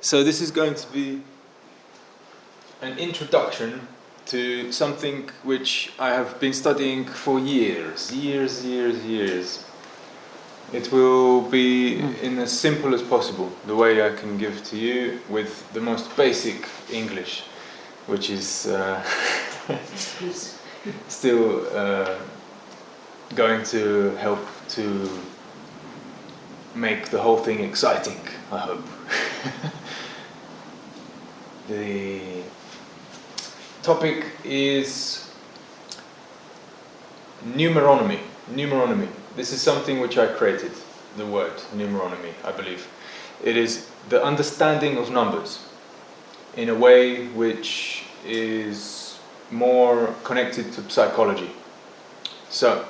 So this is going to be an introduction to something which I have been studying for years. It will be in as simple as possible, the way I can give to you with the most basic English, which is still going to help to make the whole thing exciting, I hope. The topic is numeronomy. Numeronomy. This is something which I created, the word numeronomy, I believe. It is the understanding of numbers in a way which is more connected to psychology. So,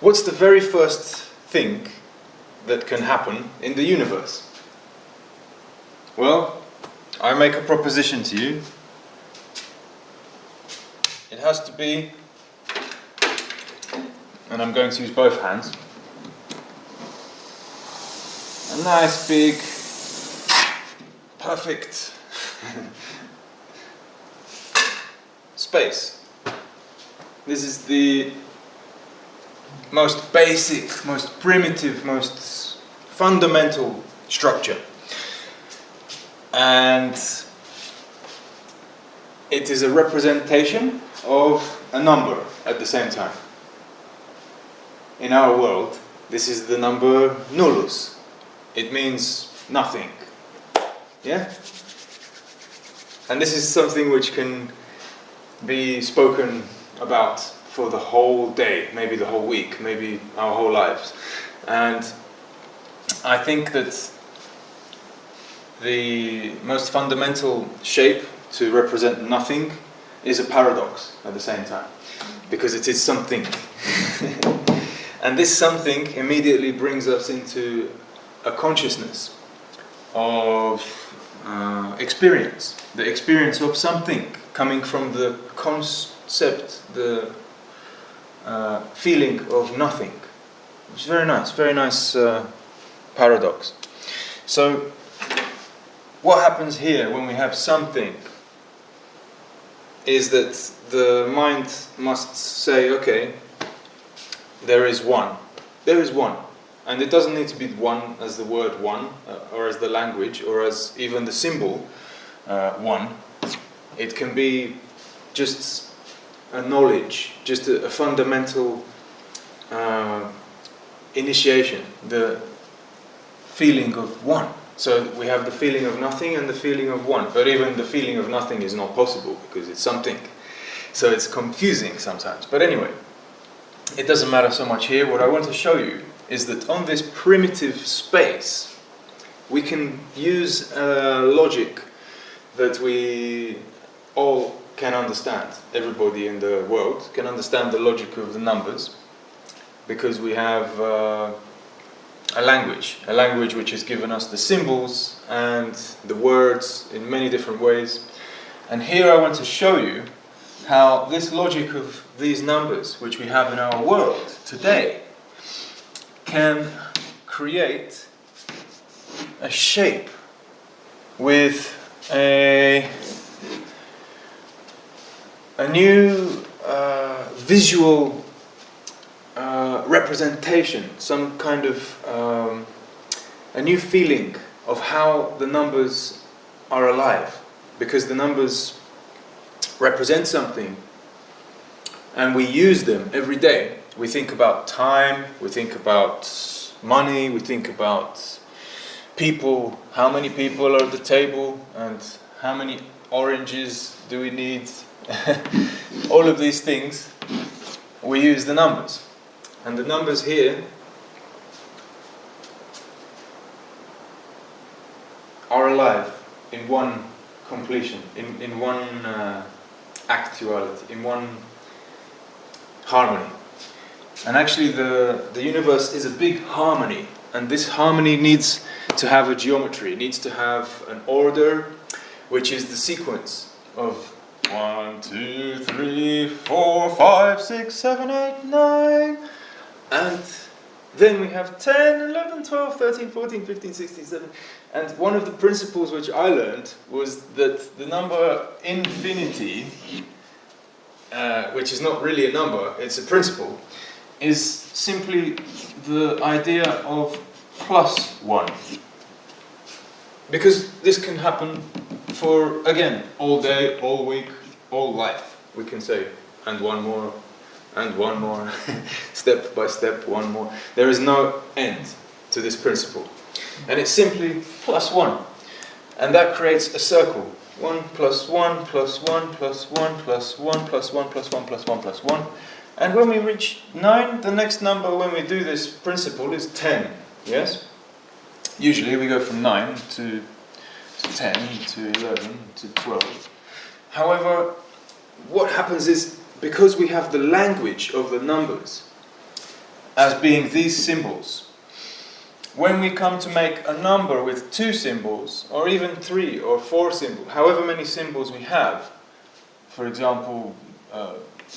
what's the very first thing that can happen in the universe? Well, I make a proposition to you. It has to be, and I'm going to use both hands, a nice big, perfect space. This is the most basic, most primitive, most fundamental structure. And it is a representation of a number at the same time. In our world, this is the number nullus. It means nothing. Yeah? And this is something which can be spoken about for the whole day, maybe the whole week, maybe our whole lives. And I think that the most fundamental shape to represent nothing is a paradox at the same time, because it is something. And this something immediately brings us into a consciousness of experience, the experience of something coming from the concept, the feeling of nothing. It's very nice paradox. So, what happens here when we have something is that the mind must say, okay, there is one. There is one. And it doesn't need to be one as the word one, or as the language, or as even the symbol one. It can be just a knowledge, just a fundamental initiation, the feeling of one. So we have the feeling of nothing and the feeling of one. But even the feeling of nothing is not possible because it's something. So it's confusing sometimes. But anyway, it doesn't matter so much here. What I want to show you is that on this primitive space, we can use logic that we all can understand. Everybody in the world can understand the logic of the numbers because we have a language which has given us the symbols and the words in many different ways. And here I want to show you how this logic of these numbers, which we have in our world today, can create a shape with a new visual representation, some kind of a new feeling of how the numbers are alive, because the numbers represent something and we use them every day. We think about time, we think about money, we think about people, how many people are at the table and how many oranges do we need. All of these things, we use the numbers. And the numbers here are alive in one completion, in one actuality, in one harmony. And actually the universe is a big harmony, and this harmony needs to have a geometry, it needs to have an order, which is the sequence of 1, 2, 3, 4, 5, 6, 7, 8, 9. And Then we have 10, 11, 12, 13, 14, 15, 16, 17. And one of the principles which I learned was that the number infinity, which is not really a number, it's a principle, is simply the idea of plus 1. Because this can happen for, again, all day, all week, all life, we can say, and one more, step by step, one more. There is no end to this principle. And it's simply plus 1. And that creates a circle. 1 plus 1 plus 1 plus 1 plus 1 plus 1 plus 1 plus 1 plus 1. And when we reach 9, the next number when we do this principle is 10. Yes? Usually we go from 9 to 10 to 11 to 12. However, what happens is, because we have the language of the numbers as being these symbols, when we come to make a number with 2 symbols, or even 3 or 4 symbols, however many symbols we have, for example,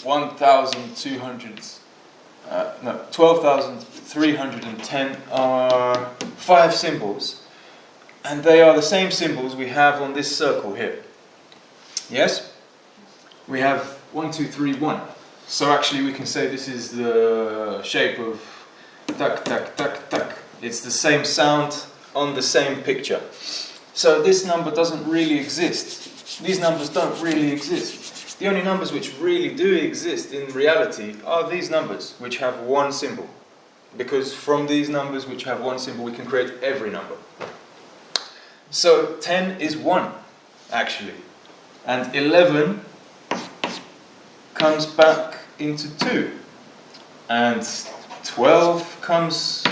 12,310 are 5 symbols, and they are the same symbols we have on this circle here. Yes? We have 1, 2, 3, 1. So actually we can say this is the shape of tak, tak, tak, tak. It's the same sound on the same picture. So this number doesn't really exist. These numbers don't really exist. The only numbers which really do exist in reality are these numbers, which have 1 symbol. Because from these numbers which have 1 symbol, we can create every number. So 10 is 1, actually. And 11 comes back into 2. And 12 comes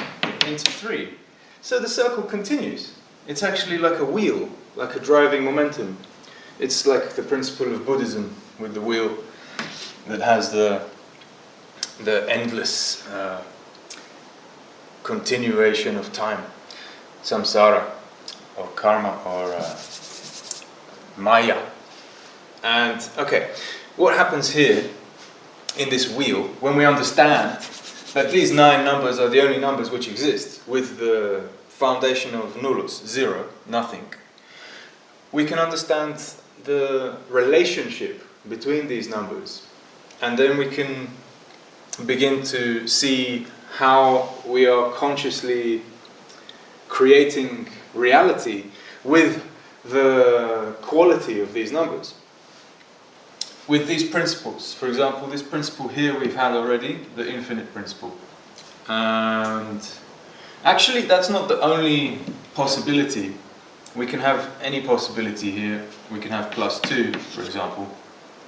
into 3. So the circle continues. It's actually like a wheel, like a driving momentum. It's like the principle of Buddhism with the wheel that has the endless continuation of time, samsara, or karma, or maya. And okay, what happens here in this wheel, when we understand that these 9 numbers are the only numbers which exist, with the foundation of nullus, 0, nothing, we can understand the relationship between these numbers, and then we can begin to see how we are consciously creating reality with the quality of these numbers, with these principles. For example, this principle here we've had already, the infinite principle. And actually that's not the only possibility. We can have any possibility here. We can have plus 2, for example.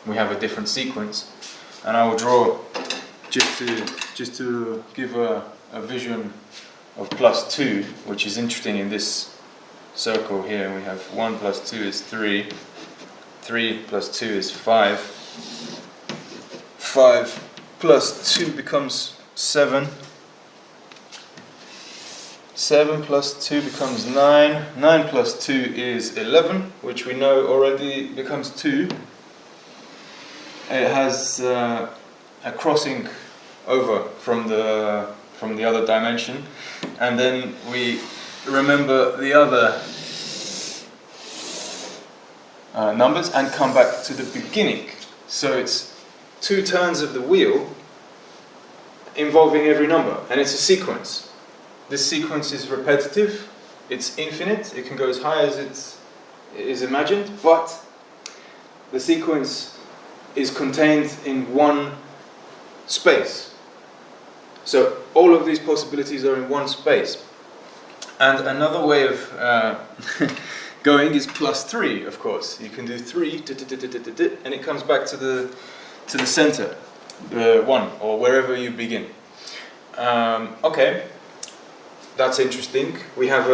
We have a different sequence. And I will draw, just to give a vision of plus 2, which is interesting in this circle here. We have 1 plus 2 is 3. 3 plus 2 is 5. 5 plus 2 becomes 7. 7 plus 2 becomes 9. 9 plus 2 is 11, which we know already becomes 2. It has a crossing over from the other dimension, and then we remember the other numbers and come back to the beginning. So it's 2 turns of the wheel involving every number, and it's a sequence. This sequence is repetitive, it's infinite, it can go as high as it is imagined, but the sequence is contained in one space. So all of these possibilities are in one space. And another way of going is plus 3, of course. You can do 3, and it comes back to the center, the 1, or wherever you begin. Okay, that's interesting. We have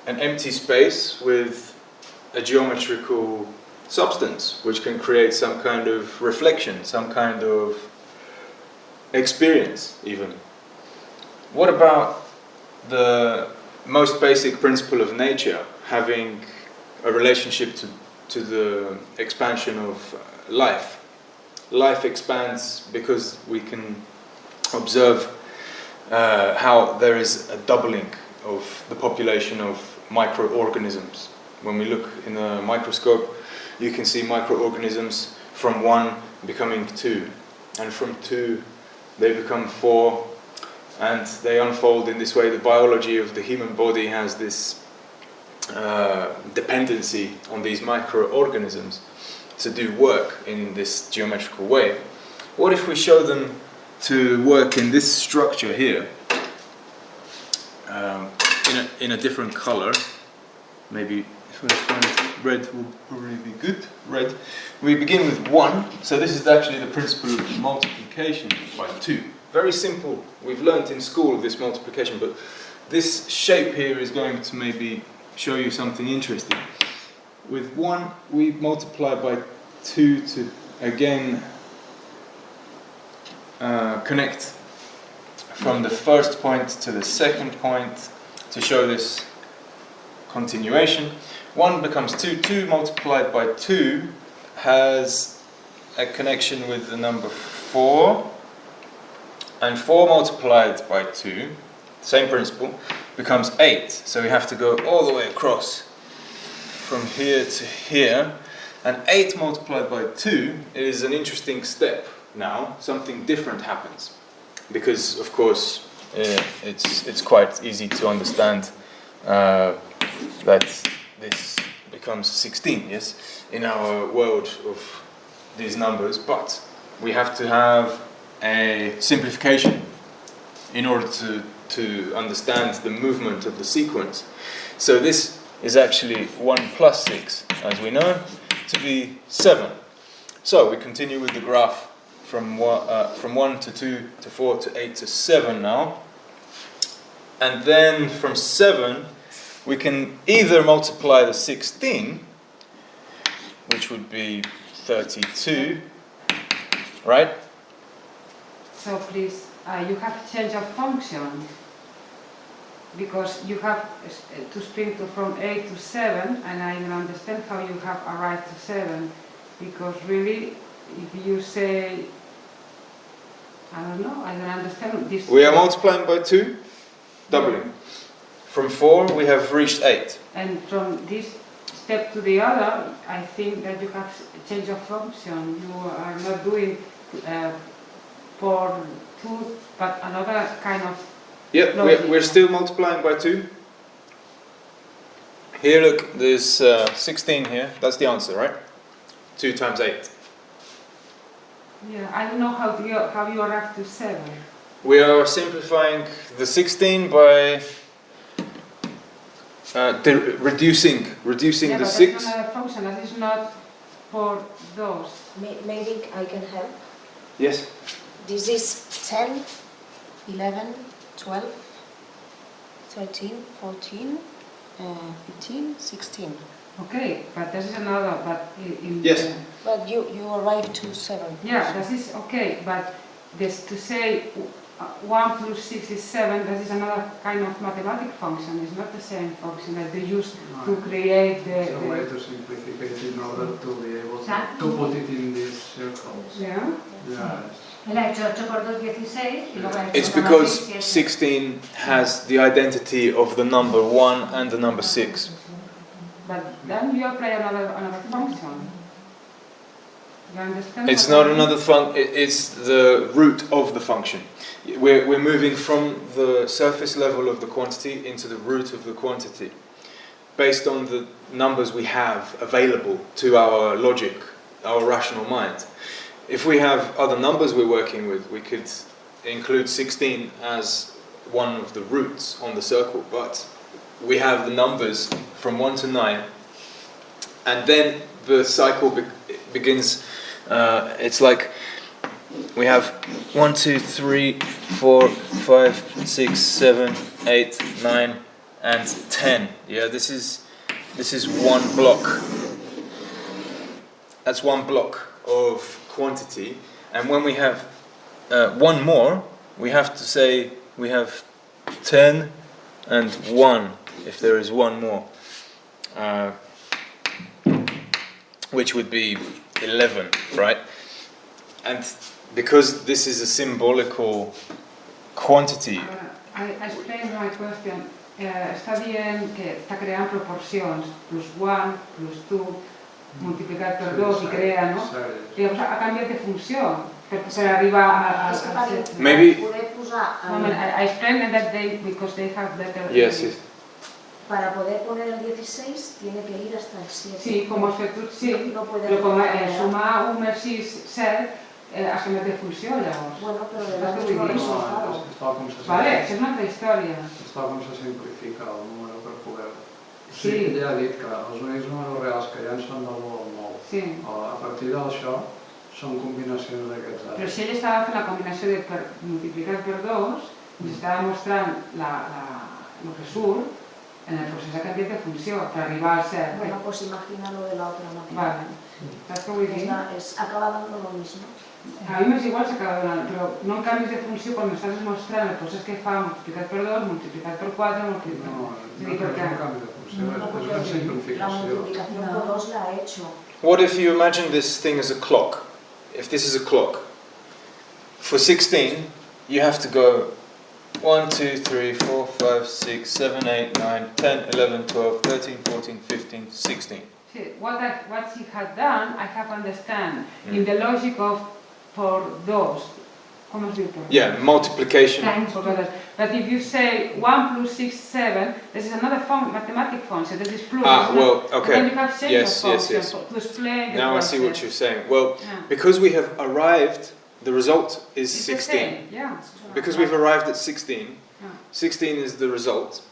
an empty space with a geometrical substance, which can create some kind of reflection, some kind of experience, even. What about the most basic principle of nature, having a relationship to the expansion of life? Life expands because we can observe how there is a doubling of the population of microorganisms. When we look in a microscope, you can see microorganisms from 1 becoming 2, and from 2 they become 4, and they unfold in this way. The biology of the human body has this dependency on these microorganisms to do work in this geometrical way. What if we show them to work in this structure here, in a different color? Maybe if I find red will probably be good. Red. We begin with 1, so this is actually the principle of multiplication by 2. Very simple. We've learnt in school this multiplication, but this shape here is going to maybe show you something interesting. With 1, we multiply by 2 to again connect from the first point to the second point to show this continuation. 1 becomes 2, 2 multiplied by 2 has a connection with the number 4, and 4 multiplied by 2, same principle, becomes 8. So we have to go all the way across from here to here, and 8 multiplied by 2 is an interesting step. Now something different happens, because of course it's quite easy to understand that this becomes 16, yes, in our world of these numbers, but we have to have a simplification in order to understand the movement of the sequence. So this is actually 1 plus 6, as we know, to be 7. So we continue with the graph from 1 to 2 to 4 to 8 to 7 now. And then from 7 we can either multiply the 16, which would be 32, right? So please, you have changed of function, because you have to spring from 8 to 7, and I don't understand how you have arrived to 7, because really, if you say, I don't know, I don't understand this. We are multiplying by 2, doubling. From 4 we have reached 8. And from this step to the other, I think that you have change of function. You are not doing for 2, but another kind of. Yeah, we're still multiplying by 2. Here, look, there's 16 here. That's the answer, right? 2 times 8. Yeah, I don't know how you arrive to 7. We are simplifying the 16 by reducing Yeah, the but 6. that's another function. That is not for those. Maybe I can help. Yes. This is 10, 11, 12, 13, 14, 15, 16. Okay, but this is another. But Yes. But you arrive to 7. Yeah, that is okay. But this to say 1 plus 6 is 7. That is another kind of mathematical function. It's not the same function that they use to create the. It's a way to simplify it in order to be able to put it in these circles. Yeah. Yes. Él ha hecho 8 por 2, 16 y luego ha hecho It's otra because 6, 7. 16 has the identity of the number 1 and the number 6. But then you apply another function. You understand? It's what not I mean? another function, it's the root of the function. We're moving from the surface level of the quantity into the root of the quantity, based on the numbers we have available to our logic, our rational mind. If we have other numbers we're working with, we could include 16 as one of the roots on the circle, but we have the numbers from 1 to 9, and then the cycle begins. It's like we have 1, 2, 3, 4, 5, 6, 7, 8, 9, and 10. Yeah, this is one block. That's one block of quantity, and when we have one more, we have to say we have 10 and 1 if there is one more, which would be 11, right? And because this is a symbolical quantity. I explain my question. Està dient que està creant proporcions, +1, +2, multiplicat per 2 i crea, no? Sèries. Llavors ha canviat de funció per arribar al És que per 7. Maybe- poder posar... I explain that because they have better... Yes, yes. Para poder poner el 16 tiene que ir hasta el 7. Sí, com has fet tu, sí, No puede però com poner- sumar 1 més 6, 7, has canviat de funció llavors. Bueno, pero le Lo da que el mismo voy a decir. resultado. És tal com se Vale, això és una altra història. És tal com se simplifica el número per poder... Sí. Sí, ella ha dit que els únics números reals que hi ha són del 1 al 9. Sí. A partir d'això són combinacions d'aquests Però dades. si ell estava fent la combinació de multiplicat per 2, ens estava mostrant el que surt en el procés de canviat de funció per arribar al 7. Bueno, pues imagina lo de la otra máquina. Vale. Saps què vull dir? Acaba dando lo mismo. A mi m'és igual s'acaba donant, però no en canvis de funció quan m'estàs mostrant el procés que fa multiplicat per 2, multiplicat per 4, multiplicat... No, És a no dir, és perquè... un canvi de funció, No, és porque una la simplificació. multiplicación por 2 la ha hecho. What if you imagine this thing as a clock? If this is a clock, for 16, you have to go 1, 2, 3, 4, 5, 6, 7, 8, 9, 10, 11, 12, 13, 14, 15, 16. See, what she had done, I have understand in the logic of por 2. ¿Cómo es por? Yeah, multiplication. Times Por dos. But if you say 1 plus 6, 7, this is another mathematic function, that is plus. Ah, isn't it? well, And then okay. you have change Yes, of yes, function yes. to explain the Now I see what process. you're saying. Well, Yeah. because we have arrived, the result is It's the 16. same, yeah. Because we've arrived at 16, Yeah. 16 is the result.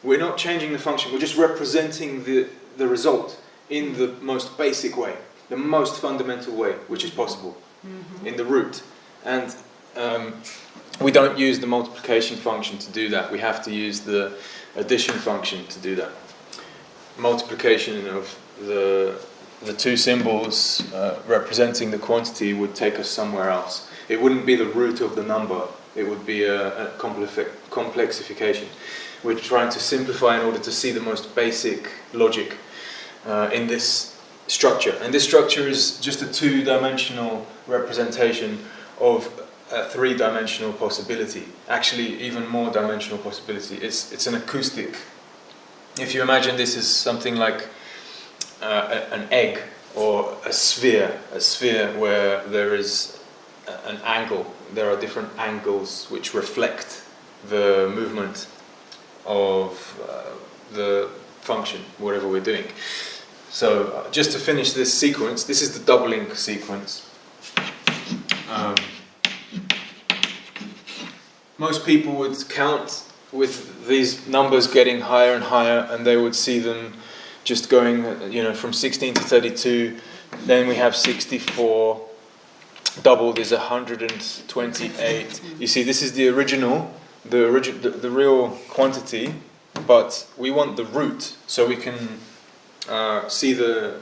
We're not changing the function, we're just representing the result in the most basic way, the most fundamental way, which is possible, in the root. And we don't use the multiplication function to do that, we have to use the addition function to do that. Multiplication of the two symbols representing the quantity would take us somewhere else. It wouldn't be the root of the number, it would be a complexification. We're trying to simplify in order to see the most basic logic in this structure. And this structure is just a two-dimensional representation of a three-dimensional possibility. Actually, even more dimensional possibility. It's an acoustic. If you imagine this is something like an egg or a sphere where there is an angle. There are different angles which reflect the movement of the function, whatever we're doing. So just to finish this sequence, this is the doubling sequence. Most people would count with these numbers getting higher and higher, and they would see them just going, from 16 to 32. Then we have 64. Doubled is 128. You see, this is the original, the real quantity, but we want the root so we can see the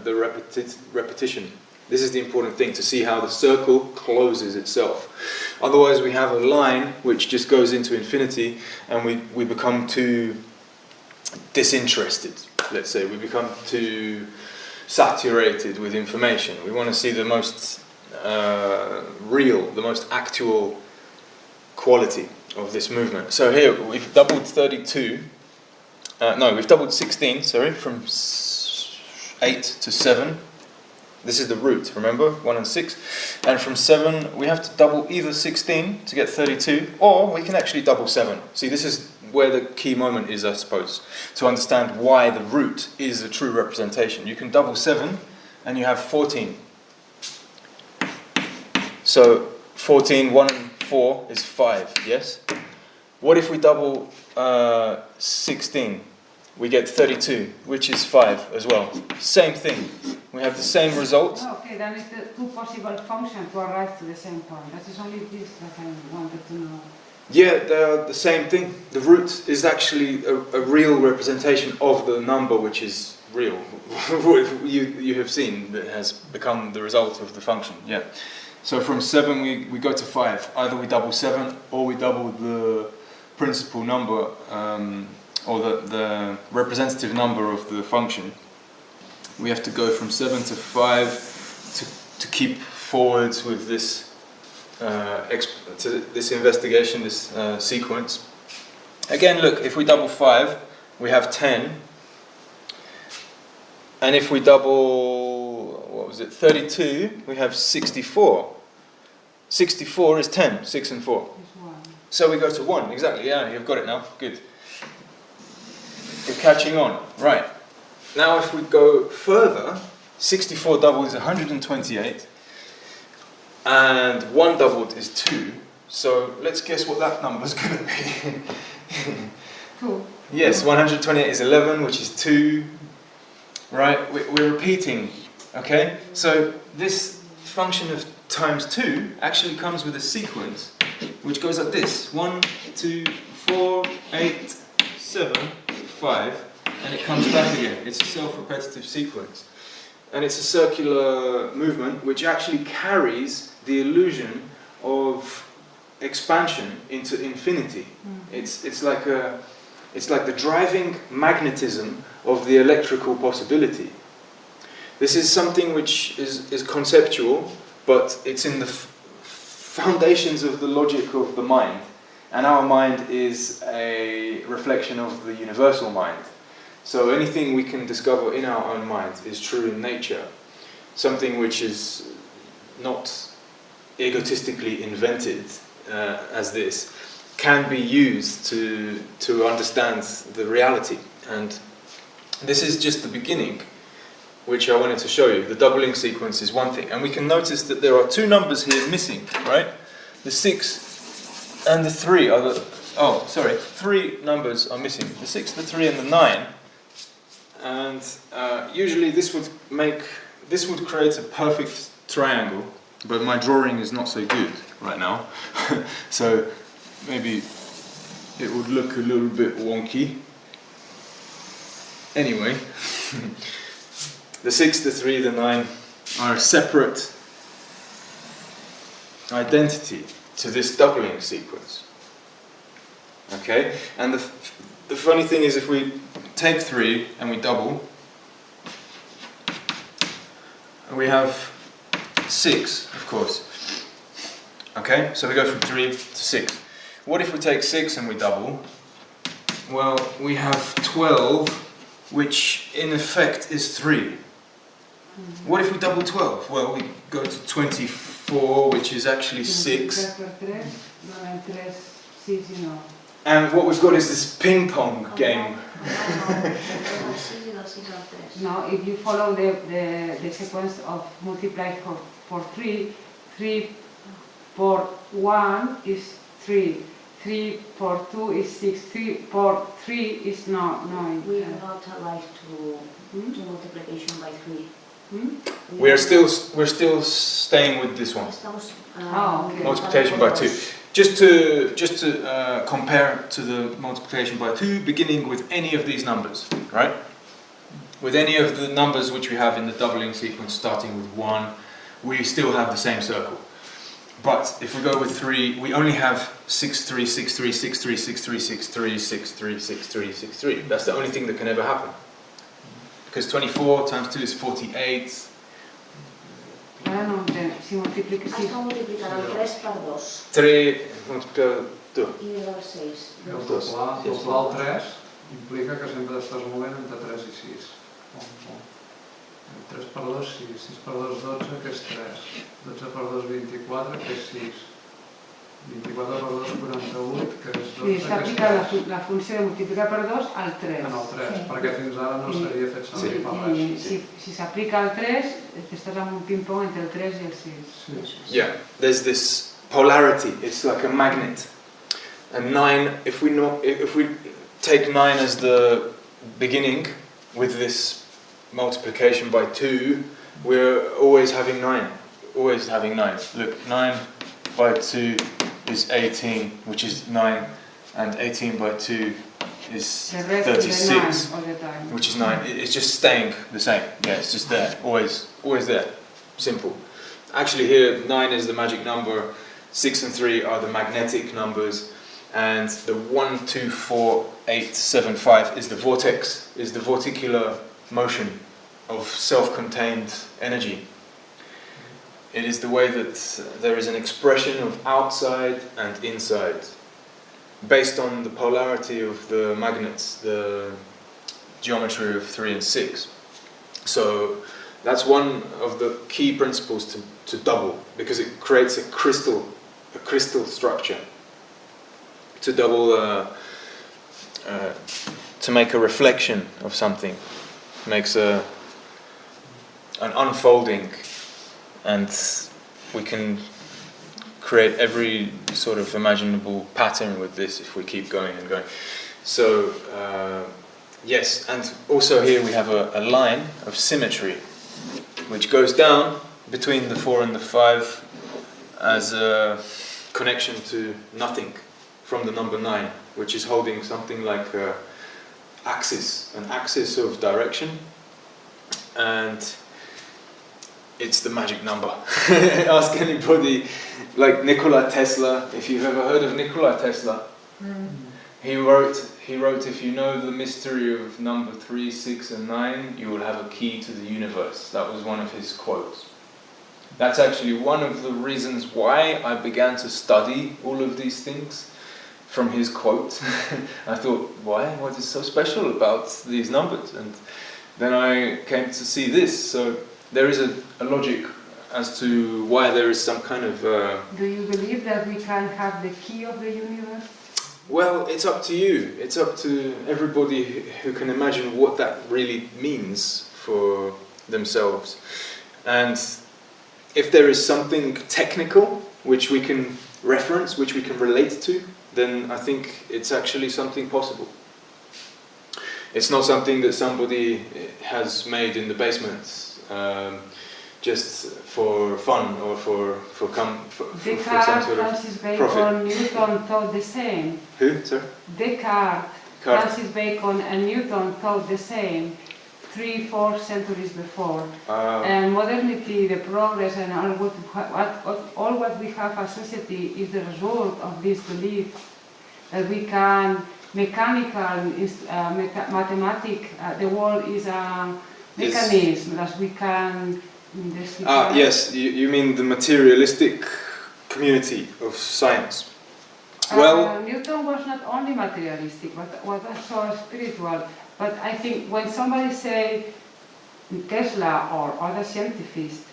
repetition. This is the important thing, to see how the circle closes itself. Otherwise we have a line which just goes into infinity, and we become too disinterested, let's say. We become too saturated with information. We want to see the most real, the most actual quality of this movement. So here we've doubled 32. We've doubled 16. Sorry, from 8 to 7. This is the root. Remember, 1 and 6. And from 7 we have to double either 16 to get 32, or we can actually double 7. See, this is where the key moment is, I suppose, to understand why the root is a true representation. You can double 7, and you have 14. So 14, 1 and 4 is 5, yes? What if we double 16? We get 32, which is 5 as well. Same thing. We have the same result. Oh, okay, then it's the two possible functions to arrive to the same point. That is only this that I wanted to know. Yeah, they are the same thing. The root is actually a real representation of the number which is real. you have seen that has become the result of the function. Yeah. So from 7 we go to 5. Either we double 7 or we double the principal number or the representative number of the function. We have to go from 7 to 5 to keep forwards with this this investigation, this sequence. Again, look, if we double 5, we have 10. And if we double, what was it, 32, we have 64. 64 is 10, 6 and 4. So we go to 1, exactly, yeah, you've got it now, good. You're catching on, right. Now if we go further, 64 doubled is 128, and 1 doubled is 2, so let's guess what that number's going to be. 2. Yes, 128 is 11, which is 2, right, we're repeating, okay? So this function of times 2 actually comes with a sequence which goes like this: 1, 2, 4, 8, 7, 5, and it comes back again. It's a self-repetitive sequence. And it's a circular movement which actually carries the illusion of expansion into infinity. It's like the driving magnetism of the electrical possibility. This is something which is conceptual, but it's in the foundations of the logic of the mind. And our mind is a reflection of the universal mind. So anything we can discover in our own mind is true in nature. Something which is not egotistically invented as this can be used to understand the reality. And this is just the beginning, which I wanted to show you. The doubling sequence is one thing. And we can notice that there are 2 numbers here missing, right? The 6 and the 3 are the... Oh, sorry, 3 numbers are missing. The 6, the 3 and the 9. And usually this would create a perfect triangle, but my drawing is not so good right now. So maybe it would look a little bit wonky. Anyway, the 6, the 3, the 9 are a separate identity to this doubling sequence. Okay? And the funny thing is, if we take 3 and we double, we have 6, of course. Okay? So we go from 3 to 6. What if we take 6 and we double? Well, we have 12, which in effect is 3. What if we double 12? Well, we go to 24, which is actually 6. And what we've got is this ping pong game. No, if you follow the sequence of multiply for 3, 3 for 1 is 3, 3 for 2 is 6, 3 for 3 is 9. We are not alive to multiplication by 3. We're still staying with this one. Okay. Multiplication by 2. Just to compare to the multiplication by 2, beginning with any of these numbers, right? With any of the numbers which we have in the doubling sequence starting with 1, we still have the same circle. But if we go with 3, we only have 6, 3, 6, 3, 6, 3, 6, 3, 6, 3, 6, 3, 6, 3, 6, 3. That's the only thing that can ever happen. Because 24 times 2 is 48. Ahora no, si multiplicas... Has de multiplicar el 3 per 2. 3 multiplicat 2. I el 6. El doblar el 3 implica que sempre estàs movent entre 3 i 6. 3 per 2, 6. 6 per 2, 12, que és 3. 12 per 2, 24, que és 6. 24 per 2, 48, que és 12, Sí, s'ha aplicat la funció de multiplicar per 2 al 3. En el 3, perquè fins ara no s'havia fet servir per res. Si s'aplica al 3, estàs amb un ping-pong entre el 3 i el 6. Yeah, there's this polarity. It's like a magnet. And 9, if we take 9 as the beginning with this multiplication by 2, we're always having 9. Always having 9. Look, 9 by 2 is 18, which is 9, and 18 by 2 is 36, which is 9. It's just staying the same. Yeah, it's just there, always there. Simple. Actually here, 9 is the magic number, 6 and 3 are the magnetic numbers, and the 1, 2, 4, 8, 7, 5 is the vortex, is the vorticular motion of self-contained energy. It is the way that there is an expression of outside and inside, based on the polarity of the magnets, the geometry of 3 and 6. So that's one of the key principles to double, because it creates a crystal structure. To double, to make a reflection of something, makes an unfolding, and we can create every sort of imaginable pattern with this if we keep going and going. So, yes, and also here we have a line of symmetry which goes down between the 4 and the 5 as a connection to nothing from the number 9, which is holding something like an axis of direction, and it's the magic number. Ask anybody, like Nikola Tesla, if you've ever heard of Nikola Tesla. He wrote, if you know the mystery of number 3, 6 and 9, you will have a key to the universe. That was one of his quotes. That's actually one of the reasons why I began to study all of these things, from his quote. I thought, why? What is so special about these numbers? And then I came to see this. So there is a logic as to why there is some kind of... Do you believe that we can have the key of the universe? Well, it's up to you. It's up to everybody who can imagine what that really means for themselves. And if there is something technical which we can reference, which we can relate to, then I think it's actually something possible. It's not something that somebody has made in the basement just for fun or for some Descartes, sort of Francis Bacon, profit. Newton thought the same. Who, sir? Descartes, Francis Bacon and Newton thought the same 3-4 centuries before. And modernity, the progress and all what we have as society is the result of this belief that we can mathematic, the world is a mechanism that we can investigate. Yes, you mean the materialistic community of science. Well, Newton was not only materialistic, but was also spiritual. But I think when somebody say Tesla or other scientists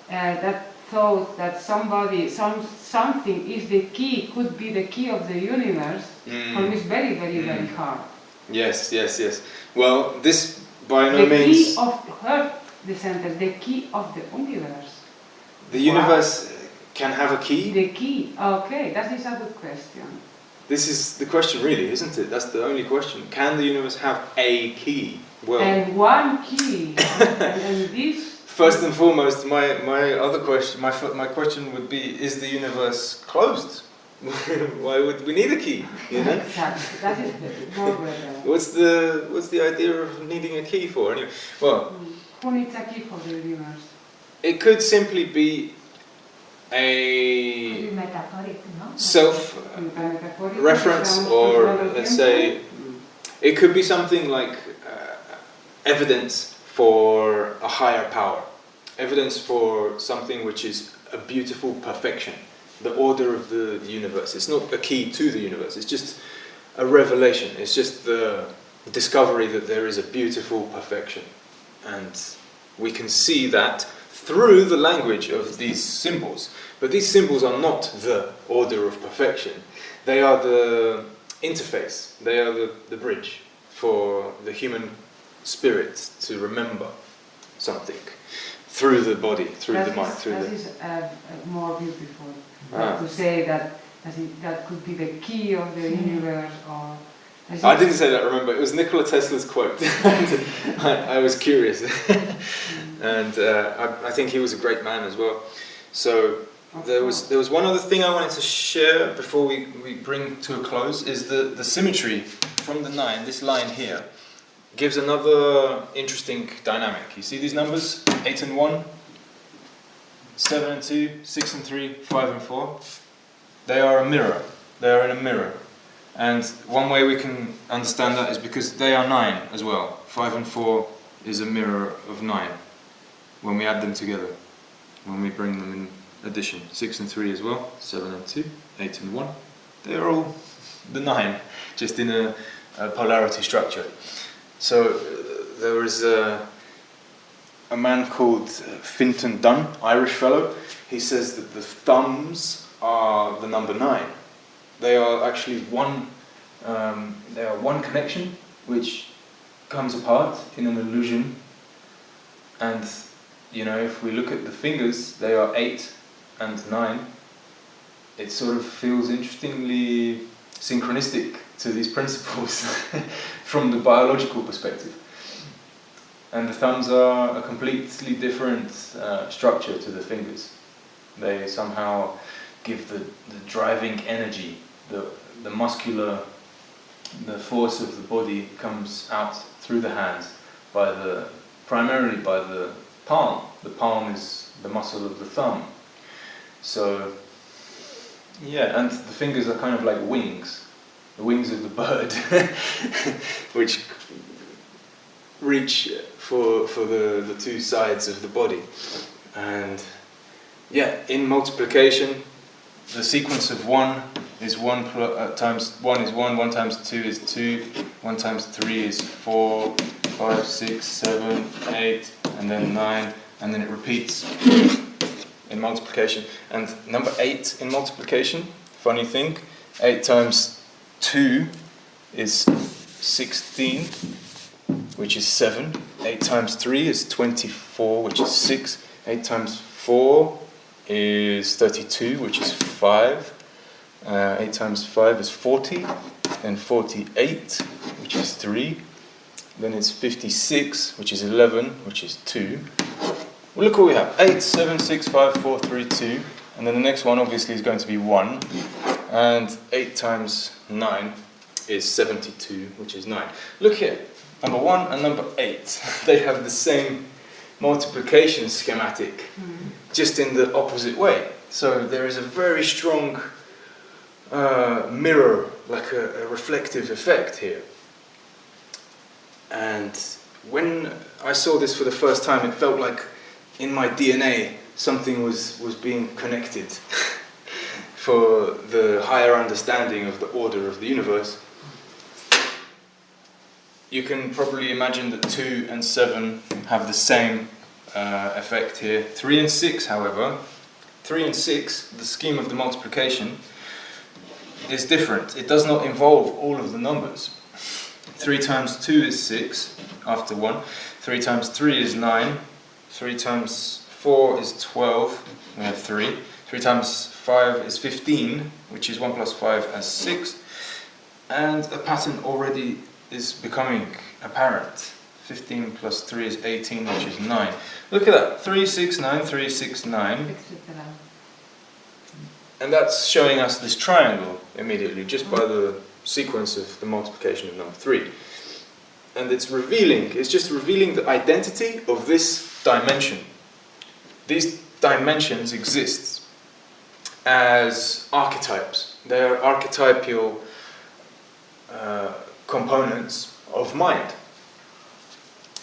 that thought that something is the key, could be the key of the universe, for me it's very, very, very hard. Yes. Well, this by no means... The key of the sentence, the key of the universe. The universe can have a key? The key, okay, that is a good question. This is the question really, isn't it? That's the only question. Can the universe have a key? Well, and one key, and this... First and foremost, my other question, my question would be: is the universe closed? Why would we need a key? You know? Exactly. That is more better. What's the idea of needing a key for? Anyway, well, who needs a key for the universe? It could simply be a self-reference, or let's say, it could be something like evidence for a higher power, evidence for something which is a beautiful perfection, the order of the universe. It's not a key to the universe, it's just a revelation, it's just the discovery that there is a beautiful perfection. And we can see that through the language of these symbols. But these symbols are not the order of perfection. They are the interface, they are the bridge for the human spirit to remember something through the body, through the mind. That is more beautiful. To say that could be the key of the universe, or... I didn't say that, remember, it was Nikola Tesla's quote. I was curious. And I think he was a great man as well. So there was one other thing I wanted to share before we bring to a close, is the symmetry from the 9, this line here, gives another interesting dynamic. You see these numbers? 8 and 1, 7 and 2, 6 and 3, 5 and 4. They are a mirror. They are in a mirror. And one way we can understand that is because they are 9 as well. 5 and 4 is a mirror of 9 when we add them together. when we bring them in addition. 6 and 3 as well, 7 and 2, 8 and 1. They're all the 9, just in a polarity structure. So there was a man called Fintan Dunn, Irish fellow. He says that the thumbs are the number 9. They are actually one connection which comes apart in an illusion. And if we look at the fingers, they are 8 and 9. It sort of feels interestingly synchronistic to these principles from the biological perspective. And the thumbs are a completely different structure to the fingers. They somehow give the driving energy, the muscular, the force of the body comes out through the hands primarily by the palm. The palm is the muscle of the thumb. So, yeah, and the fingers are kind of like wings, the wings of the bird, which reach for the two sides of the body. And yeah, in multiplication, the sequence of 1 is 1 times 1 is 1, 1 times 2 is 2, 1 times 3 is 4, 5, 6, 7, 8, and then 9, and then it repeats in multiplication. And number 8 in multiplication, funny thing, 8 times 2 is 16, which is 7. 8 times 3 is 24, which is 6. 8 times 4 is 32, which is 5. 8 times 5 is 40, then 48, which is 3. Then it's 56, which is 11, which is 2. Well, look what we have. 8, 7, 6, 5, 4, 3, 2. And then the next one obviously is going to be 1. And 8 times 9 is 72, which is 9. Look here. Number 1 and number 8. They have the same multiplication schematic, just in the opposite way. So there is a very strong mirror, like a reflective effect here. And when I saw this for the first time, it felt like in my DNA something was being connected for the higher understanding of the order of the universe. You can probably imagine that 2 and 7 have the same effect here. 3 and 6, however, 3 and 6, the scheme of the multiplication, is different. It does not involve all of the numbers. 3 times 2 is 6 after 1. 3 times 3 is 9. 3 times 4 is 12. We have 3. 3 times 5 is 15, which is 1 plus 5 as 6. And a pattern already is becoming apparent. 15 plus 3 is 18, which is 9. Look at that. 3, 6, 9, 3, 6, 9. And that's showing us this triangle immediately, just by the sequence of the multiplication of number 3. And it's just revealing the identity of this dimension. These dimensions exist as archetypes. They are archetypal components of mind.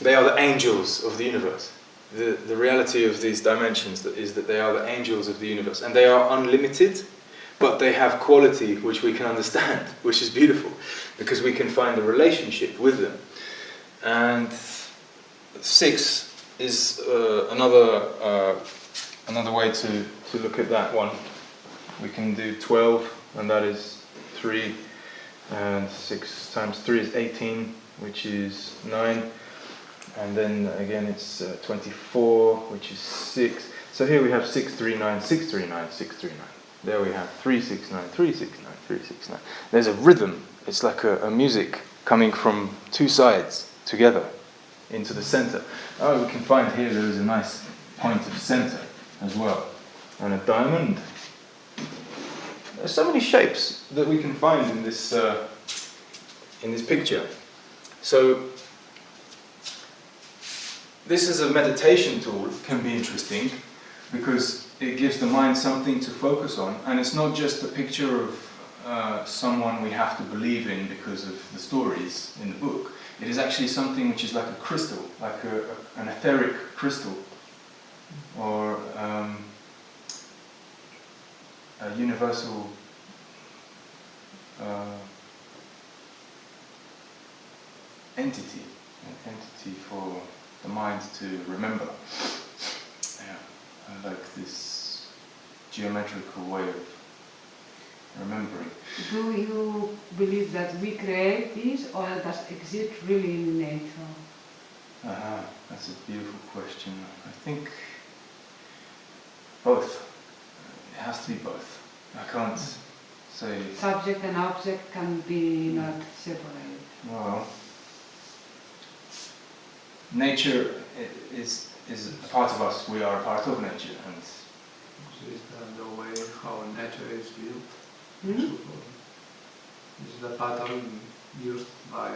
They are the angels of the universe. The reality of these dimensions is that they are the angels of the universe, and they are unlimited, but they have quality which we can understand, which is beautiful, because we can find a relationship with them. And 6 is another way to look at that one. We can do 12, and that is 3, and 6 times 3 is 18, which is 9. And then again it's 24, which is 6. So here we have 6, 3, 9, 6, 3, 9, 6, 3, 9. There we have 3, 6, 9, 3, 6, 9, 3, 6, 9. There's a rhythm. It's like a music coming from two sides together into the center. Oh, we can find here there is a nice point of center as well. And a diamond. There's so many shapes that we can find in this picture. So this is a meditation tool. It can be interesting because it gives the mind something to focus on, and it's not just a picture of someone we have to believe in because of the stories in the book. It is actually something which is like a crystal, like an etheric crystal, or a universal entity, an entity for the mind to remember. Yeah, I like this geometrical way of remembering. Do you believe that we create this, or does it exist really in nature? That's a beautiful question. I think both. It has to be both. I can't say. Subject and object can be not separated. Well, nature is a part of us. We are a part of nature, and Is that the way how nature is built? Hmm? Is the pattern used by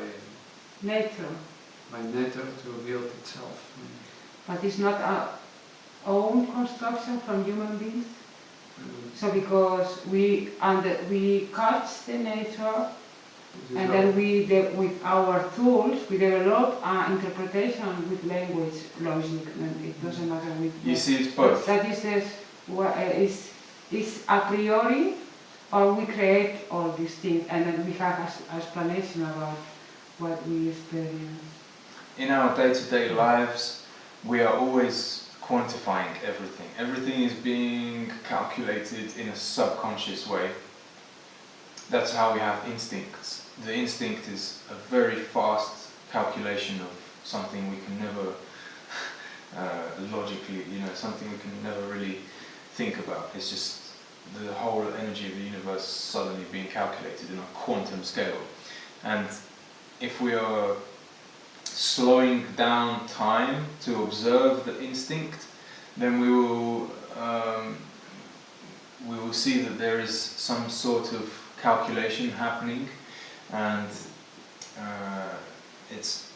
Nature, nature to build itself? but it's not our own construction from human beings. So because we catch the nature, and then with our tools we develop an interpretation with language, logic, and it doesn't matter with. you see, it's both. That is a priori, or we create all these things, and then we have an explanation about what we experience. In our day-to-day lives, we are always quantifying everything. Everything is being calculated in a subconscious way. That's how we have instincts. The instinct is a very fast calculation of something we can never logically, something we can never really think about. It's just the whole energy of the universe suddenly being calculated in a quantum scale. And if we are slowing down time to observe the instinct, then we will see that there is some sort of calculation happening, and it's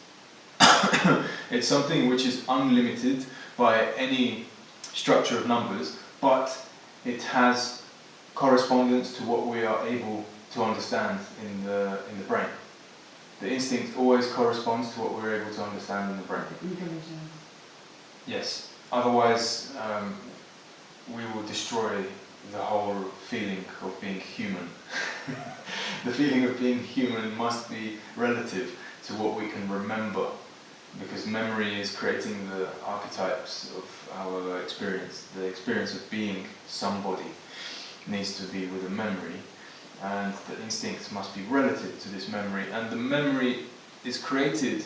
it's something which is unlimited by any structure of numbers, but it has correspondence to what we are able to understand in the brain. The instinct always corresponds to what we're able to understand in the brain. Intelligence. Yes. Otherwise, we will destroy the whole feeling of being human. The feeling of being human must be relative to what we can remember, because memory is creating the archetypes of our experience. The experience of being somebody needs to be with a memory, and the instinct must be relative to this memory, and the memory is created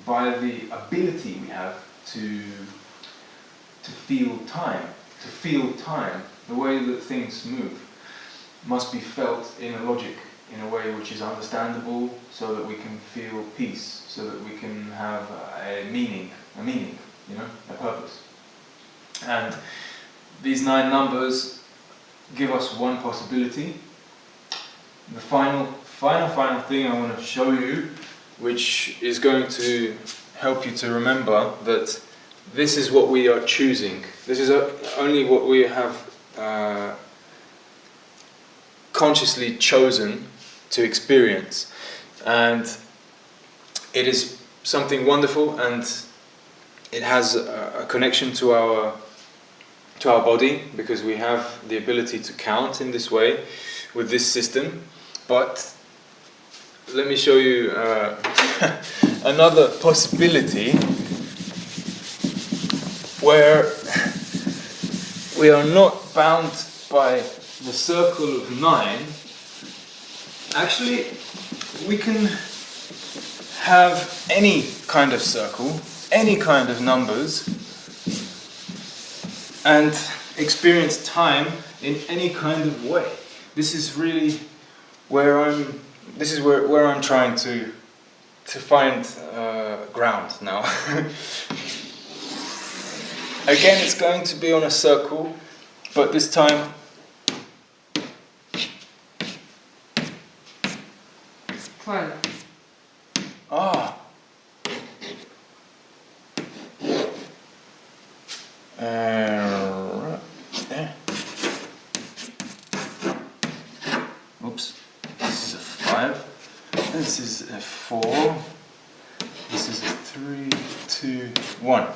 by the ability we have to feel time. To feel time, the way that things move, must be felt in a logic, in a way which is understandable, so that we can feel peace, so that we can have a meaning, a purpose. And these 9 numbers give us one possibility. The final thing I want to show you, which is going to help you to remember that this is what we are choosing. This is only what we have consciously chosen to experience, and it is something wonderful, and it has a connection to our body, because we have the ability to count in this way with this system. But let me show you another possibility where we are not bound by the circle of 9. Actually, we can have any kind of circle, any kind of numbers, and experience time in any kind of way. This is really where I'm trying to find ground now. Again, it's going to be on a circle, but this time 12. Ah. There. Oops. This is a 5. This is a 4. This is a 3, 2, 1.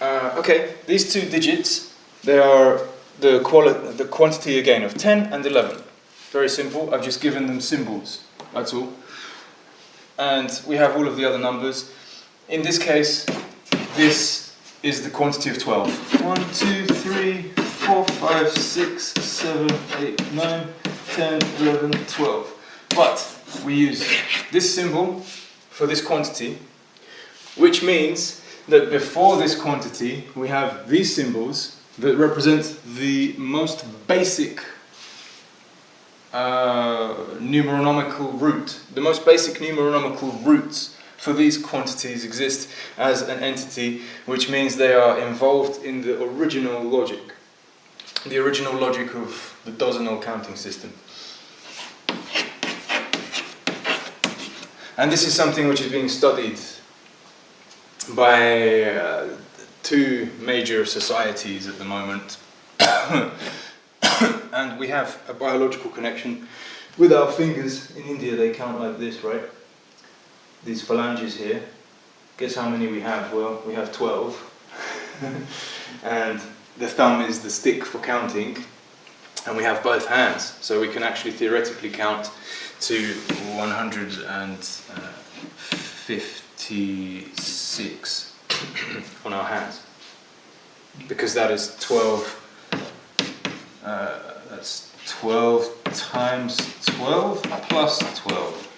Okay, these two digits, they are the quantity again of 10 and 11. Very simple, I've just given them symbols, that's all. And we have all of the other numbers. In this case, this is the quantity of 12. 1, 2, 3, 4, 5, 6, 7, 8, 9, 10, 11, 12. But we use this symbol for this quantity, which means that before this quantity we have these symbols that represent the most basic numeronomical root. The most basic numeronomical roots for these quantities exist as an entity, which means they are involved in the original logic of the dozenal counting system. And this is something which is being studied by two major societies at the moment. And we have a biological connection with our fingers. In India they count like this, right? These phalanges here. Guess how many we have? Well, we have 12. And the thumb is the stick for counting. And we have both hands. So we can actually theoretically count to 156 on our hands. Because that is 12. That's 12 times 12 plus 12.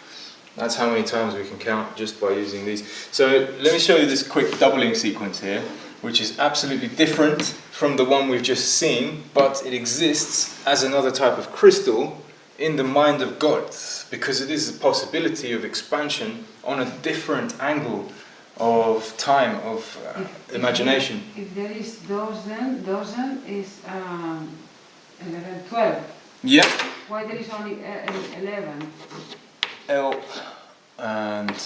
That's how many times we can count just by using these. So let me show you this quick doubling sequence here, which is absolutely different from the one we've just seen, but it exists as another type of crystal in the mind of God, because it is a possibility of expansion on a different angle of time, of imagination. If there is dozen is 11, 12. Yeah. Why there is only 11? L and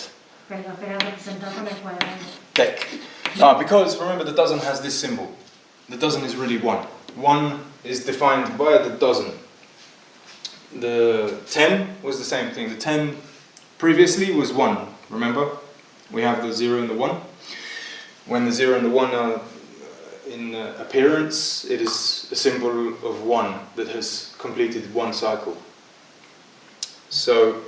Pero representado con el cuadrado. dec. Because remember the dozen has this symbol. The dozen is really 1. 1 is defined by the dozen. The 10 was the same thing. The 10 previously was 1, remember? We have the 0 and the 1. When the 0 and the 1 are in appearance, it is a symbol of 1 that has completed 1 cycle. So,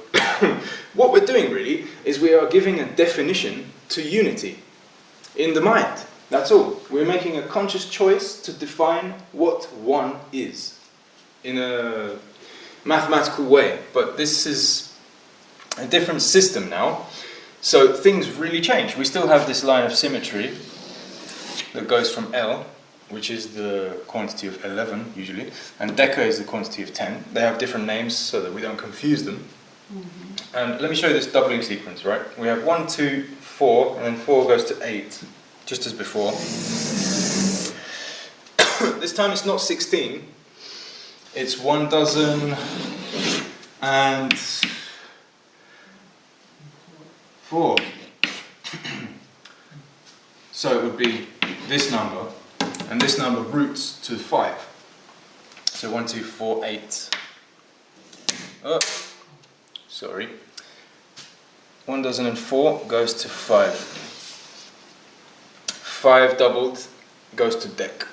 what we're doing really is we are giving a definition to unity in the mind. That's all. We're making a conscious choice to define what 1 is in a mathematical way. But this is a different system now. So things really change. We still have this line of symmetry that goes from L, which is the quantity of 11 usually, and deca is the quantity of 10. They have different names so that we don't confuse them. Mm-hmm. And let me show you this doubling sequence, right? We have 1, 2, 4, and then 4 goes to 8, just as before. This time it's not 16, it's 1 dozen and 4. So it would be this number, and this number roots to 5. So 1, 2, 4, 8. Oh, sorry. 1 dozen and 4 goes to 5. 5 doubled goes to dec.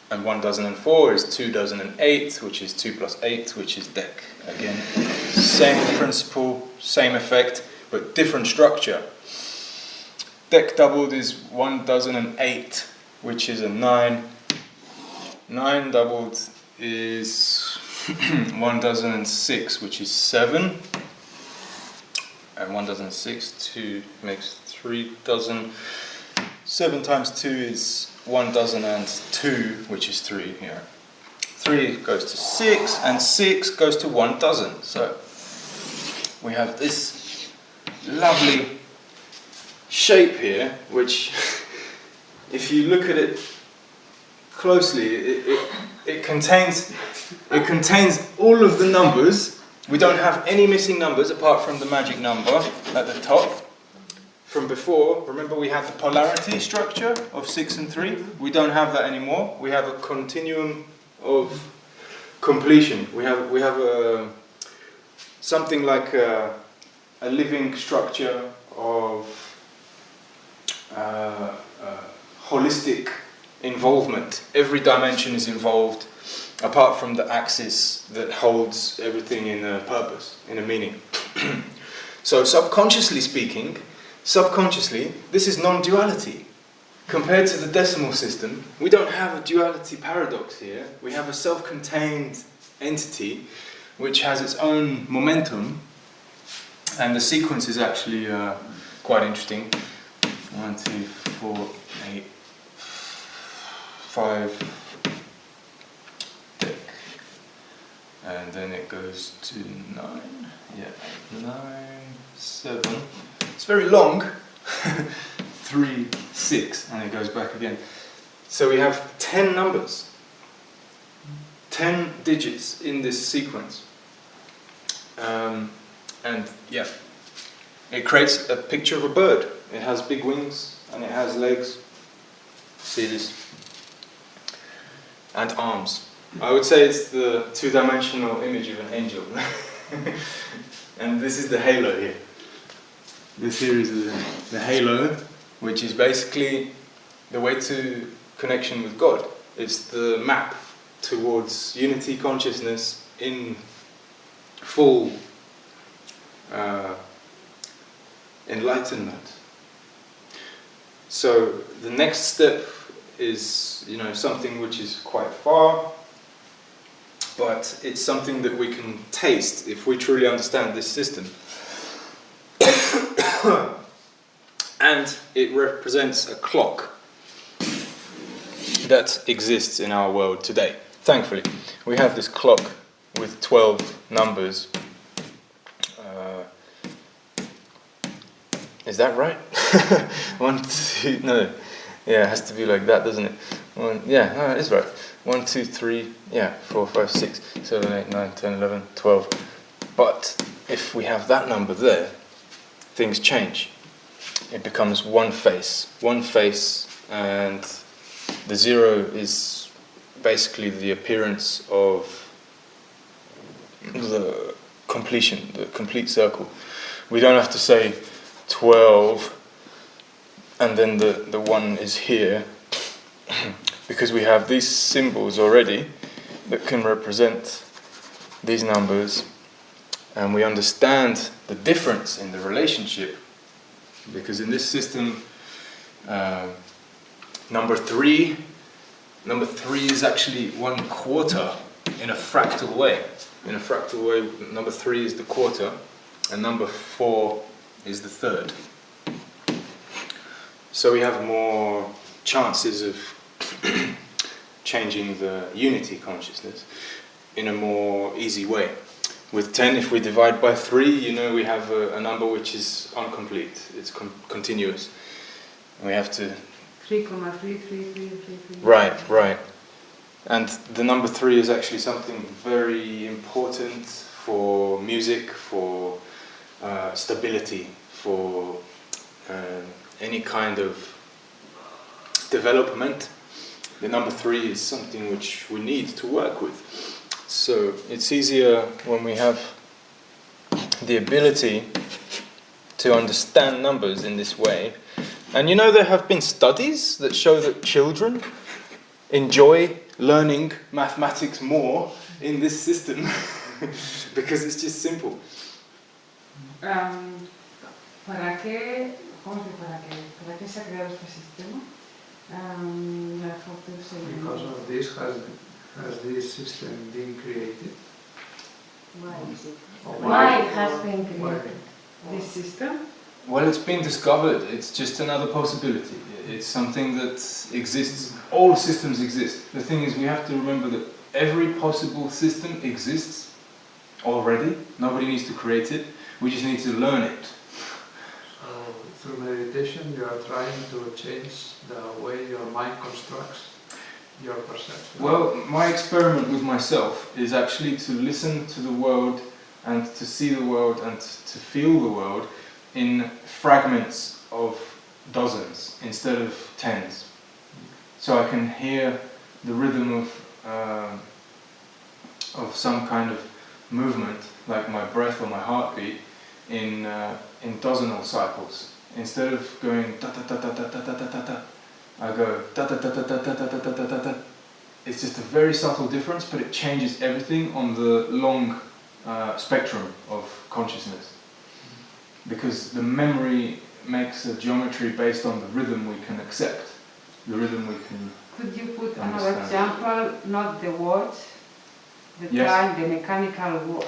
And 1 dozen and 4 is 2 dozen and 8, which is 2 plus 8, which is dec. Again, same principle, same effect, but different structure. Dec doubled is 1 dozen and 8, which is a 9. 9 doubled is 1 dozen and 6, which is 7. And 1 dozen and 6, 2 makes 3 dozen. 7 times 2 is 1 dozen and 2, which is 3 here. 3 goes to 6, and 6 goes to 1 dozen. So we have this lovely shape here, which, if you look at it closely, it contains all of the numbers. We don't have any missing numbers apart from the magic number at the top. From before, remember we had the polarity structure of 6 and 3. We don't have that anymore. We have a continuum of completion. We have a something like a living structure of holistic involvement. Every dimension is involved, apart from the axis that holds everything in a purpose, in a meaning. So subconsciously speaking, this is non-duality. Compared to the decimal system, we don't have a duality paradox here. We have a self-contained entity which has its own momentum, and the sequence is actually quite interesting. 1, 2, 4, 8, 5, tick. And then it goes to 9. Yeah, 9, 7. It's very long. 3, 6, and it goes back again. So we have 10 numbers, 10 digits in this sequence. And yeah, it creates a picture of a bird. It has big wings and it has legs. See this? And arms. I would say it's the two-dimensional image of an angel. And this is the halo here. This here is the halo, which is basically the way to connection with God. It's the map towards unity consciousness in full enlightenment. So the next step is, something which is quite far, but it's something that we can taste if we truly understand this system. And it represents a clock that exists in our world today. Thankfully, we have this clock with 12 numbers. Is that right? 1, 2, no. Yeah, it has to be like that, doesn't it? No, it is right. 1, 2, 3, 4, 5, 6, 7, 8, 9, 10, 11, 12. But if we have that number there, things change. It becomes one face, and the 0 is basically the appearance of the completion, the complete circle. We don't have to say 12 and then the 1 is here, because we have these symbols already that can represent these numbers, and we understand the difference in the relationship. Because in this system, number 3 is actually 1/4 in a fractal way. In a fractal way, number 3 is the quarter, and number 4 is the third. So we have more chances of changing the unity consciousness in a more easy way. With 10, if we divide by 3, we have a number which is incomplete. It's continuous. We have to... 3,33333. Right. And the number 3 is actually something very important for music, for stability, for any kind of development. The number 3 is something which we need to work with. So it's easier when we have the ability to understand numbers in this way. And there have been studies that show that children enjoy learning mathematics more in this system because it's just simple. ¿Para qué se ha creado este sistema? Because of this, has this system been created? Why is it? Why it has been Why? created? This system? Well, it's been discovered. It's just another possibility. It's something that exists. All systems exist. The thing is, we have to remember that every possible system exists already. Nobody needs to create it. We just need to learn it. So through meditation, you are trying to change the way your mind constructs your perception. Well, my experiment with myself is actually to listen to the world and to see the world and to feel the world in fragments of dozens instead of tens. So I can hear the rhythm of some kind of movement, like my breath or my heartbeat, in dozenal cycles. Instead of going ta ta ta ta ta ta ta ta ta, I go da da da da da da da da da da da. It's just a very subtle difference, but it changes everything on the long spectrum of consciousness. Because the memory makes a geometry based on the rhythm we can accept, the rhythm we can. Could you put another example, not the watch, the Yes. time, the mechanical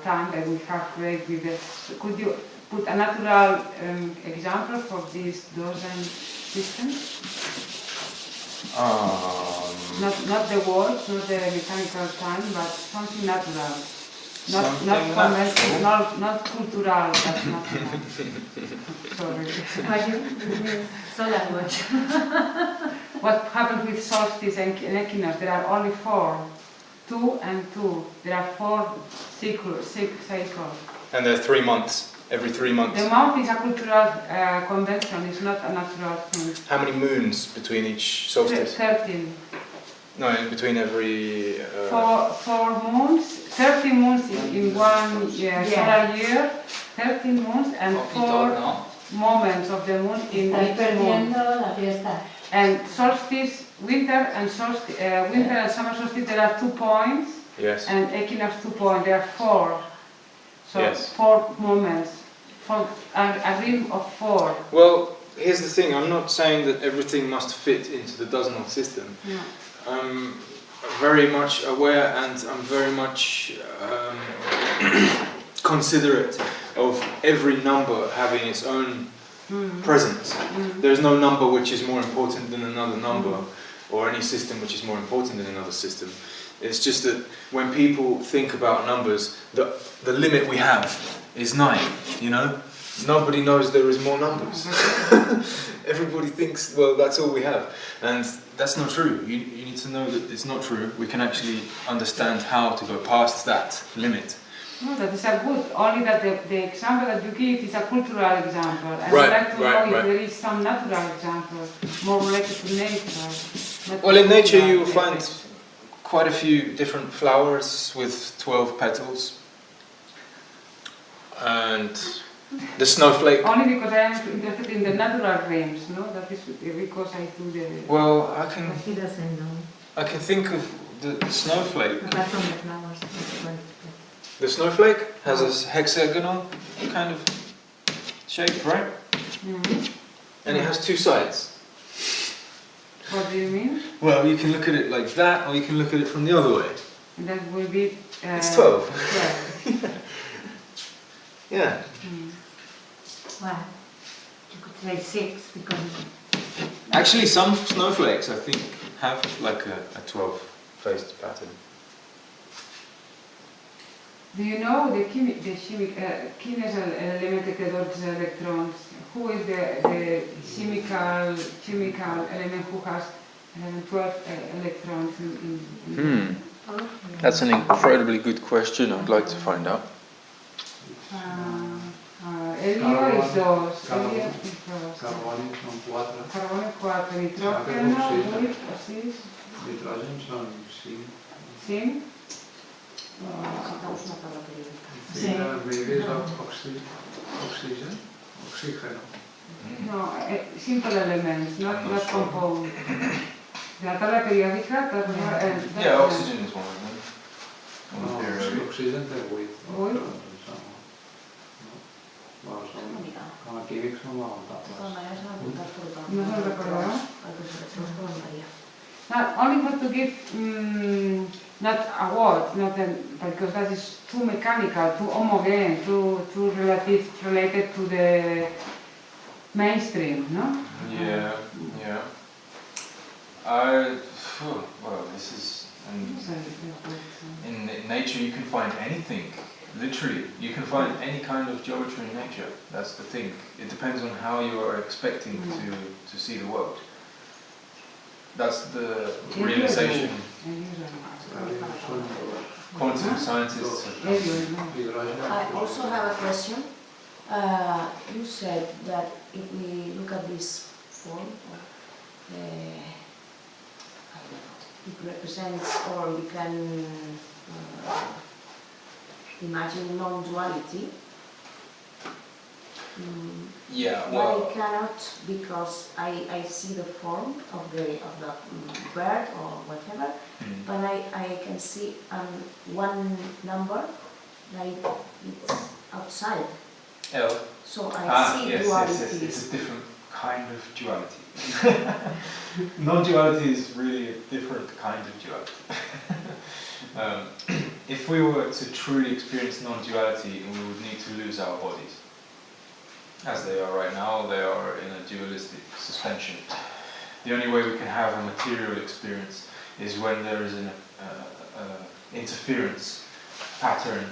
time that we have created with the... Could you put a natural example for this dozen systems? Not the watch, not the mechanical time, but something natural. Not conventional, not cultural, but natural. Sorry. Solar watch. What happens with solstice and equinox? There are only 4. 2 and 2. There are 4 cycles. And there are 3 months, every 3 months. The month is a cultural convention, it's not a natural thing. How many moons between each solstice? 13. No, in between every... 4 moons, 30 moons in one solar year, 13 moons and 4 moments of the moon in Estás each moon. perdiendo la fiesta. And solstice, winter and summer solstice, there are 2 points. Yes. And equinox 2 points, there are 4. So Yes. 4 moments, a rim of 4. Well, here's the thing, I'm not saying that everything must fit into the dozenal system. No. I'm very much aware and I'm very much considerate of every number having its own presence. There's no number which is more important than another number, or any system which is more important than another system. It's just that when people think about numbers, the limit we have is 9, you know? Nobody knows there is more numbers. Everybody thinks, well, that's all we have. And that's not true. You need to know that it's not true. We can actually understand how to go past that limit. No, that is a good, only that the example that you give is a cultural example. And Right, I'd like to right, know right. if there is some natural example, more related to nature. Well, in nature you will find quite a few different flowers with 12 petals. And the snowflake. Only because I am interested in the natural realms, no? That is because I do the... Well, But he doesn't know. I can think of the snowflake. Apart from the flowers. that's what- The snowflake has a hexagonal kind of shape, right? And it has 2 sides. What do you mean? Well, you can look at it like that, or you can look at it from the other way. That will be... It's 12. 12. Yeah. Well, you could say 6 because Actually, some snowflakes, I think, have like a 12-faced pattern. Do you know the chemical element que does electrons? Who is the chemical element who has 12 electrons in That's an incredibly good question. I'd like to find out. Helio is 2, helio is 2. Carboni són 4, Carbono 4, nitrógeno 8 o 6. nitrogen són 5. 5. Necesitamos una tabla periódica. Sí. Maybe és oxigen? Oxígeno. No, simple elements, not compound. La tabla periódica... Yeah, oxygen is one of them. No, oxigen té 8. 8. Bueno, Una mica. com a químics són De lamentables. todas maneras, van a apuntar por otra. No se recordará. A los electrones con María. Now, only want to give not a word, because that is too mechanical, too homogene, too related to the mainstream, no? Yeah, yeah. Well, this is... In nature you can find anything, literally. You can find any kind of geometry in nature. That's the thing. It depends on how you are expecting to see the world. That's the realization. Quantum scientists have Hidrogen. I also have a question. You said that if we look at this form, I don't know, it represents, or we can imagine non-duality. Yeah, but I cannot because I see the form of the bird or whatever, but I can see one number like it's outside. L. So I see yes, duality. it's a different kind of duality. Non-duality is really a different kind of duality. If we were to truly experience non-duality, we would need to lose our bodies. As they are right now, they are in a dualistic suspension. The only way we can have a material experience is when there is an interference pattern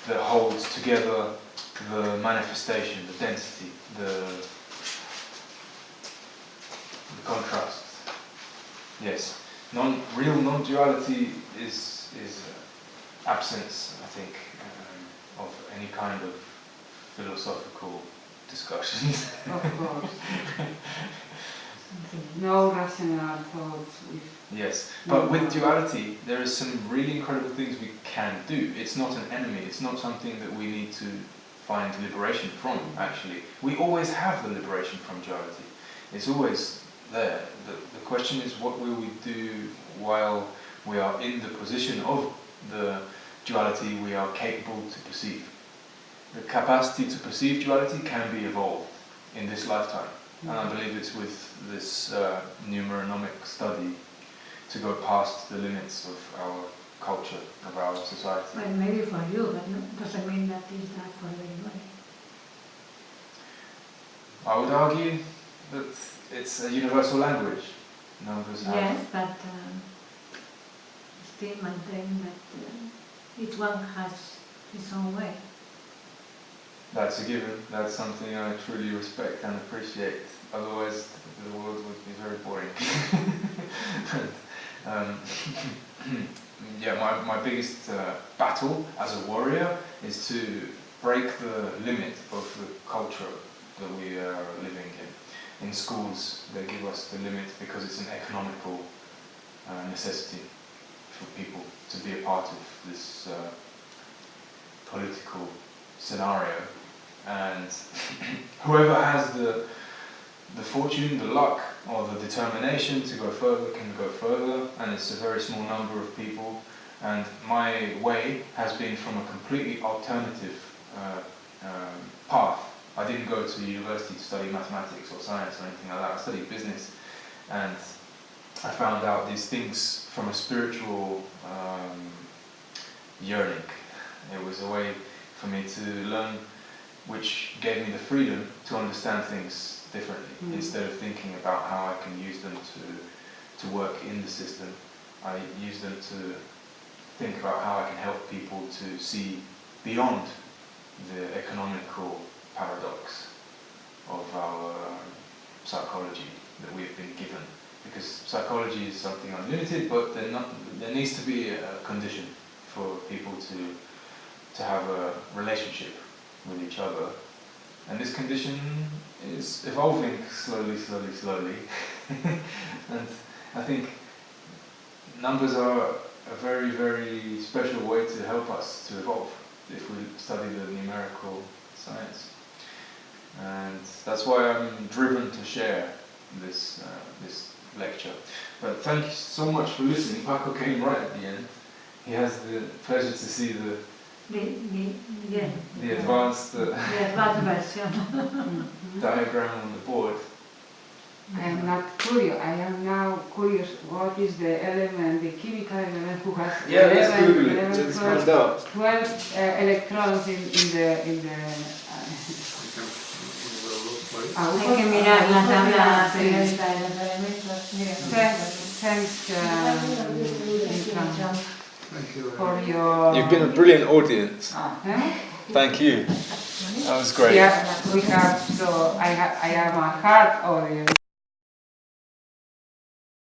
that holds together the manifestation, the density, the contrast. Yes, real non-duality is absence, I think, of any kind of philosophical discussions. Of course. No rational thoughts. Yes, but with duality, there is some really incredible things we can do. It's not an enemy. It's not something that we need to find liberation from, actually. We always have the liberation from duality. It's always there. The question is, what will we do while we are in the position of the duality we are capable to perceive? The capacity to perceive duality can be evolved in this lifetime. And I believe it's with this numeronomic study to go past the limits of our culture, of our society. Well, maybe for you, but doesn't mean that it's not for everybody. I would argue that it's a universal language. Numbers have. Yes, but still maintain that each one has his own way. That's a given. That's something I truly respect and appreciate. Otherwise, the world would be very boring. Yeah, my biggest battle as a warrior is to break the limit of the culture that we are living in. In schools, they give us the limit because it's an economical necessity for people to be a part of this political scenario. And whoever has the fortune, the luck, or the determination to go further can go further, and it's a very small number of people. And my way has been from a completely alternative path. I didn't go to university to study mathematics or science or anything like that. I studied business, and I found out these things from a spiritual yearning. It was a way for me to learn, which gave me the freedom to understand things differently. Instead of thinking about how I can use them to work in the system, I use them to think about how I can help people to see beyond the economical paradox of our psychology that we've been given. Because psychology is something unlimited, but there needs to be a condition for people to have a relationship with each other. And this condition is evolving slowly. And I think numbers are a very, very special way to help us to evolve if we study the numerical science. And that's why I'm driven to share this lecture. But thank you so much for listening. Paco came right at the end. He has the pleasure to see the advanced the advanced version. diagram on the board. I am not curious. I am now curious. What is the element, the chemical element, who has Let's Google it. Let's find out. 12 electrons in the. Hay que mirar la tabla periódica de los elementos. Thanks, Thank you. for your. You've been a brilliant audience. Huh? Thank you. That was great. Yeah, we have. So I am a hard audience.